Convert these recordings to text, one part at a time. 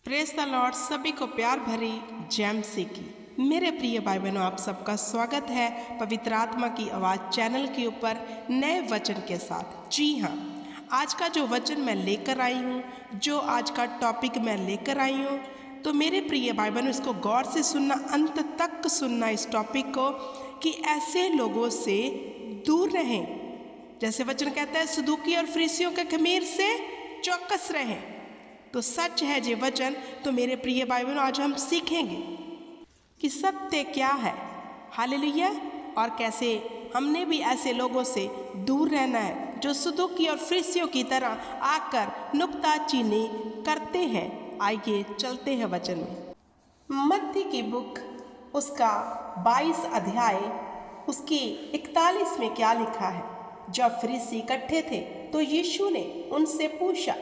Praise the Lord. सभी को प्यार भरी जय मसीह की। मेरे प्रिय भाई बहनों, आप सबका स्वागत है पवित्र आत्मा की आवाज़ चैनल के ऊपर नए वचन के साथ। जी हाँ, आज का जो वचन मैं लेकर आई हूँ, जो आज का टॉपिक मैं लेकर आई हूँ, तो मेरे प्रिय भाई बहनों इसको गौर से सुनना, अंत तक सुनना इस टॉपिक को, कि ऐसे लोगों से दूर रहें। जैसे वचन कहता है, सदूकी और फरीसियों के खमीर से चौकस रहें। तो सच है ये वचन। तो मेरे प्रिय भाई बहनों, आज हम सीखेंगे कि सत्य क्या है। हालेलुया। और कैसे हमने भी ऐसे लोगों से दूर रहना है जो सदूकी और फरीसियों की तरह आकर नुक्ताचीनी करते हैं। आइए चलते हैं वचन में। मत्ती की बुक उसका 22 अध्याय उसकी 41 में क्या लिखा है। जब फरीसी इकट्ठे थे तो यीशु ने उनसे पूछा,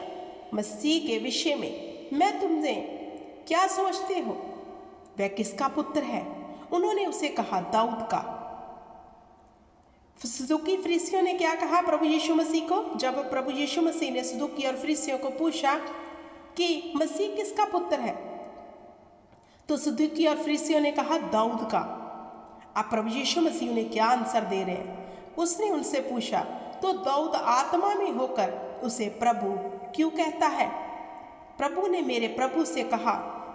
मसीह के विषय में मैं तुमसे क्या सोचते हो, वह किसका पुत्र है? उन्होंने उसे कहा, दाऊद का। सदूकी फरीसियों ने क्या कहा प्रभु यीशु मसीह को? जब प्रभु यीशु मसीह ने सदूकी और फरीसियों को पूछा कि मसीह किसका पुत्र है, तो सदूकी और फरीसियों ने कहा, दाऊद का। अब प्रभु यीशु मसीह ने क्या आंसर दे रहे हैं? उसने उनसे पूछा, तो दाऊद आत्मा में होकर उसे प्रभु क्यों कहता है? प्रभु ने मेरे प्रभु से कहा,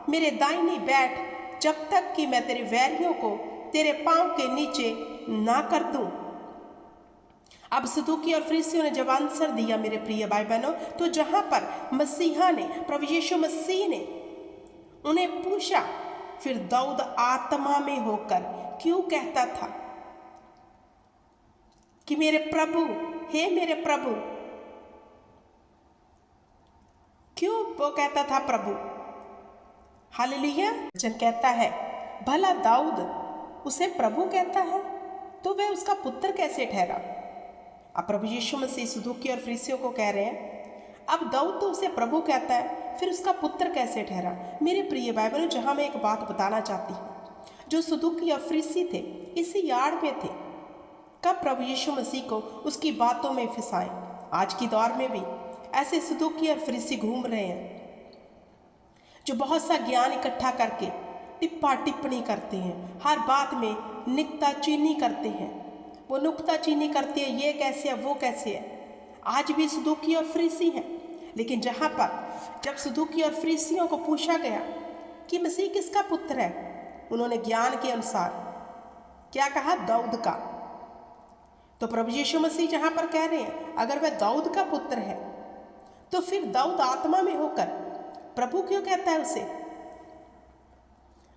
मेरे दाहिने बैठ, जब तक कि मैं तेरे वैरियों को तेरे पांव के नीचे ना कर दूं। अब सदूकी और फरीसियों ने जब आंसर दिया मेरे प्रिय भाई बहनों, तो जहां पर मसीहा ने, प्रभु यीशु मसीह ने उन्हें पूछा, फिर दाऊद आत्मा में होकर क्यों कहता था कि मेरे प्रभु, हे मेरे प्रभु? क्यों वो कहता था प्रभु? हालेलुया। वचन कहता है, भला दाऊद उसे प्रभु कहता है तो वह उसका पुत्र कैसे ठहरा? अब प्रभु यीशु मसीह सदूकी और फरीसियों को कह रहे हैं, अब दाऊद तो उसे प्रभु कहता है, फिर उसका पुत्र कैसे ठहरा? मेरे प्रिय भाई बहनों, जहां मैं एक बात बताना चाहती हूँ, जो सदूकी और फरीसी थे इसी आड़ में थे, कब प्रभु यीशु मसीह को उसकी बातों में फंसाएं। आज की दौर में भी ऐसे सदूकी और फरीसी घूम रहे हैं जो बहुत सा ज्ञान इकट्ठा करके टिप्पा टिप्पणी करते हैं, हर बात में नुक्ताचीनी करते हैं। वो नुक्ताचीनी करते हैं, ये कैसे है, वो कैसे है। आज भी सदूकी और फरीसी हैं, लेकिन जहाँ पर जब सदूकी और फरीसियों को पूछा गया कि मसीह किसका पुत्र है, उन्होंने ज्ञान के अनुसार क्या कहा? दाऊद का। तो प्रभु यीशु मसीह जहाँ पर कह रहे हैं, अगर वह दाऊद का पुत्र है तो फिर दाऊद आत्मा में होकर प्रभु क्यों कहता है उसे?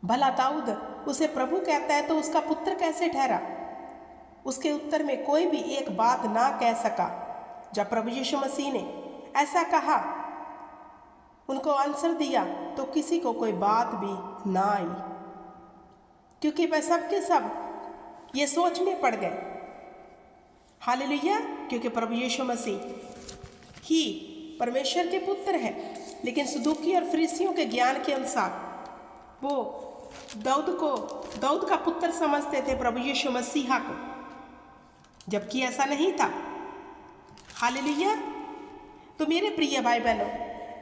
भला दाऊद उसे प्रभु कहता है तो उसका पुत्र कैसे ठहरा? उसके उत्तर में कोई भी एक बात ना कह सका। जब प्रभु यीशु मसीह ने ऐसा कहा, उनको आंसर दिया, तो किसी को कोई बात भी ना आई, क्योंकि वह सब के सब ये सोच में पड़ गए। हालेलुया। क्योंकि प्रभु यीशु मसीह ही परमेश्वर के पुत्र है, लेकिन सदूकी और फरीसियों के ज्ञान के अनुसार वो दाऊद का पुत्र समझते थे प्रभु यीशु मसीहा को, जबकि ऐसा नहीं था। हालेलुया। तो मेरे प्रिय भाई बहनों,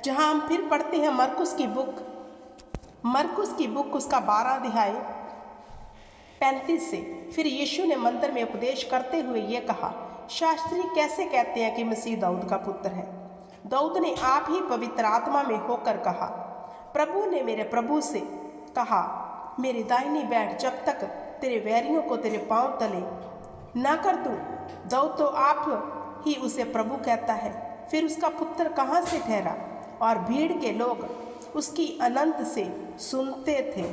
जहां हम फिर पढ़ते हैं मरकुस की बुक उसका 12 अध्याय 35 से, फिर यीशु ने मंदिर में उपदेश करते हुए ये कहा, शास्त्री कैसे कहते हैं कि मसीह दाऊद का पुत्र है? दाऊद ने आप ही पवित्र आत्मा में होकर कहा, प्रभु ने मेरे प्रभु से कहा, मेरे दाहिनी बैठ, जब तक तेरे वैरियों को तेरे पांव तले ना कर दूं। दाऊद तो आप ही उसे प्रभु कहता है, फिर उसका पुत्र कहाँ से ठहरा? और भीड़ के लोग उसकी अनंत से सुनते थे।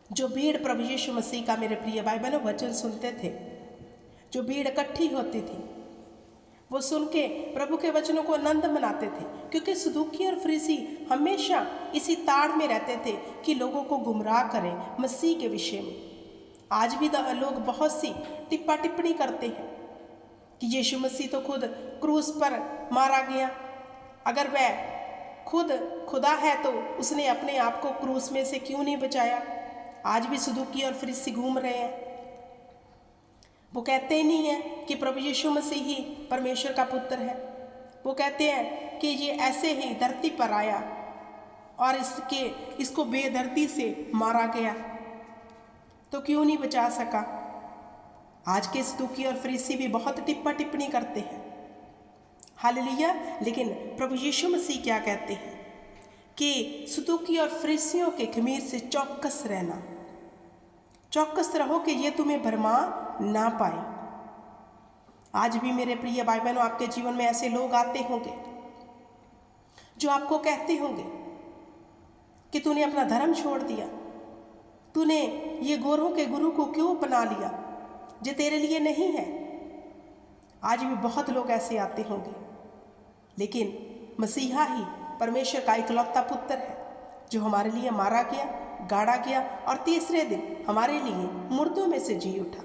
जो भीड़ प्रभु यीशु मसीह का, मेरे प्रिय भाई बहनों, वचन सुनते थे, जो भीड़ इकट्ठी होती थी, वो सुन के प्रभु के वचनों को आनंद मनाते थे। क्योंकि सदूकी और फरीसी हमेशा इसी ताड़ में रहते थे कि लोगों को गुमराह करें मसीह के विषय में। आज भी लोग बहुत सी टिप्पा टिप्पणी करते हैं कि यीशु मसीह तो खुद क्रूस पर मारा गया, अगर वह खुद खुदा है तो उसने अपने आप को क्रूस में से क्यों नहीं बचाया? आज भी सदूकी और फरीसी घूम रहे हैं। वो कहते ही नहीं है कि प्रभु यीशु मसीह ही परमेश्वर का पुत्र है। वो कहते हैं कि ये ऐसे ही धरती पर आया और इसको बेदर्दी से मारा गया, तो क्यों नहीं बचा सका? आज के सदूकी और फरीसी भी बहुत टिप्पा टिप्पणी करते हैं, हालेलुया। लेकिन प्रभु यीशु मसीह क्या कहते हैं कि सदूकी और फरीसियों के खमीर से चौकस रहना, चौकस रहो कि ये तुम्हें भरमा ना पाए। आज भी मेरे प्रिय भाई बहनों, आपके जीवन में ऐसे लोग आते होंगे जो आपको कहते होंगे कि तूने अपना धर्म छोड़ दिया, तूने ये गोरों के गुरु को क्यों अपना लिया, जो तेरे लिए नहीं है। आज भी बहुत लोग ऐसे आते होंगे, लेकिन मसीहा ही परमेश्वर का इकलौता पुत्र है जो हमारे लिए मारा गया, गाड़ा गया और तीसरे दिन हमारे लिए मुर्दों में से जी उठा,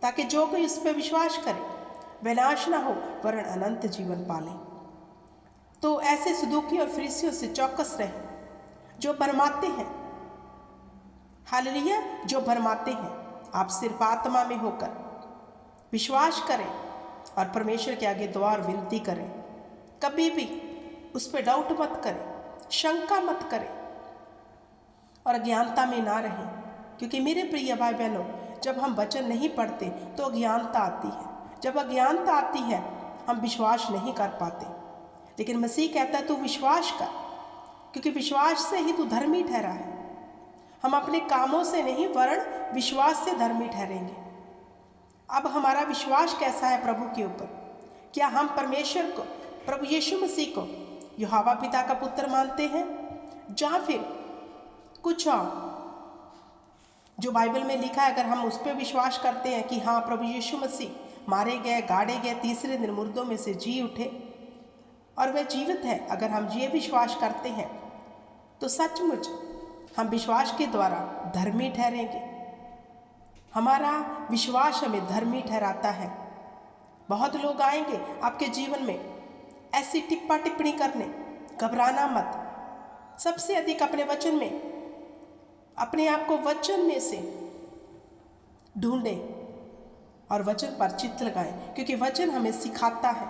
ताकि जो कोई उस पर विश्वास करे वह नाश ना हो वरन अनंत जीवन पाले। तो ऐसे सदूकी और फरीसियों से चौकस रहे जो भरमाते हैं, हालेलुया, जो भरमाते हैं। आप सिर्फ आत्मा में होकर विश्वास करें और परमेश्वर के आगे दुआ और विनती करें। कभी भी उस पर डाउट मत करें, शंका मत करें और अज्ञानता में ना रहें, क्योंकि मेरे प्रिय भाई बहनों, जब हम वचन नहीं पढ़ते तो अज्ञानता आती है। जब अज्ञानता आती है हम विश्वास नहीं कर पाते। लेकिन मसीह कहता है तू विश्वास कर, क्योंकि विश्वास से ही तू धर्मी ठहरा है। हम अपने कामों से नहीं वरन विश्वास से धर्मी ठहरेंगे। अब हमारा विश्वास कैसा है प्रभु के ऊपर? क्या हम परमेश्वर को, प्रभु यीशु मसीह को यहोवा पिता का पुत्र मानते हैं, या फिर कुछ और जो बाइबल में लिखा है? अगर हम उस पर विश्वास करते हैं कि हाँ प्रभु यीशु मसीह मारे गए, गाड़े गए, तीसरे दिन मुर्दों में से जी उठे और वह जीवित है, अगर हम ये विश्वास करते हैं तो सचमुच हम विश्वास के द्वारा धर्मी ठहरेंगे। हमारा विश्वास हमें धर्मी ठहराता है। बहुत लोग आएंगे आपके जीवन में ऐसी टिप्पा टिप्पणी करने, घबराना मत। सबसे अधिक अपने वचन में, अपने आप को वचन में से ढूंढें और वचन पर चित्त लगाएं, क्योंकि वचन हमें सिखाता है,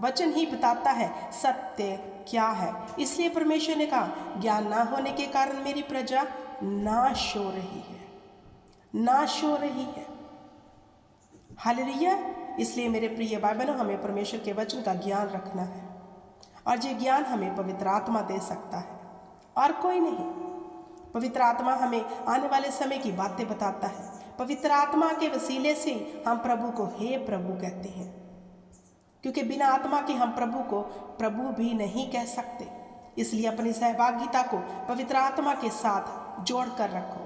वचन ही बताता है सत्य क्या है। इसलिए परमेश्वर ने कहा ज्ञान ना होने के कारण मेरी प्रजा नाश हो रही है, नाश हो रही है। हालेलुया। इसलिए मेरे प्रिय भाई बहनों, हमें परमेश्वर के वचन का ज्ञान रखना है और ये ज्ञान हमें पवित्र आत्मा दे सकता है और कोई नहीं। पवित्र आत्मा हमें आने वाले समय की बातें बताता है। पवित्र आत्मा के वसीले से हम प्रभु को हे प्रभु कहते हैं, क्योंकि बिना आत्मा के हम प्रभु को प्रभु भी नहीं कह सकते। इसलिए अपनी सहभागिता को पवित्र आत्मा के साथ जोड़ कर रखो।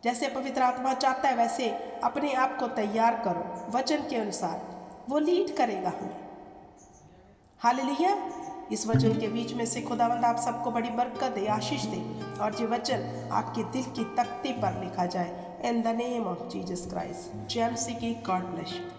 जैसे पवित्र आत्मा चाहता है वैसे अपने आप को तैयार करो वचन के अनुसार, वो लीड करेगा हमें। हालेलुया। इस वचन के बीच में से खुदावंद आप सबको बड़ी बरकत दे, आशीष दे और ये वचन आपके दिल की तख्ती पर लिखा जाए। In the name of Jesus Christ. जय मसीह की। God bless you.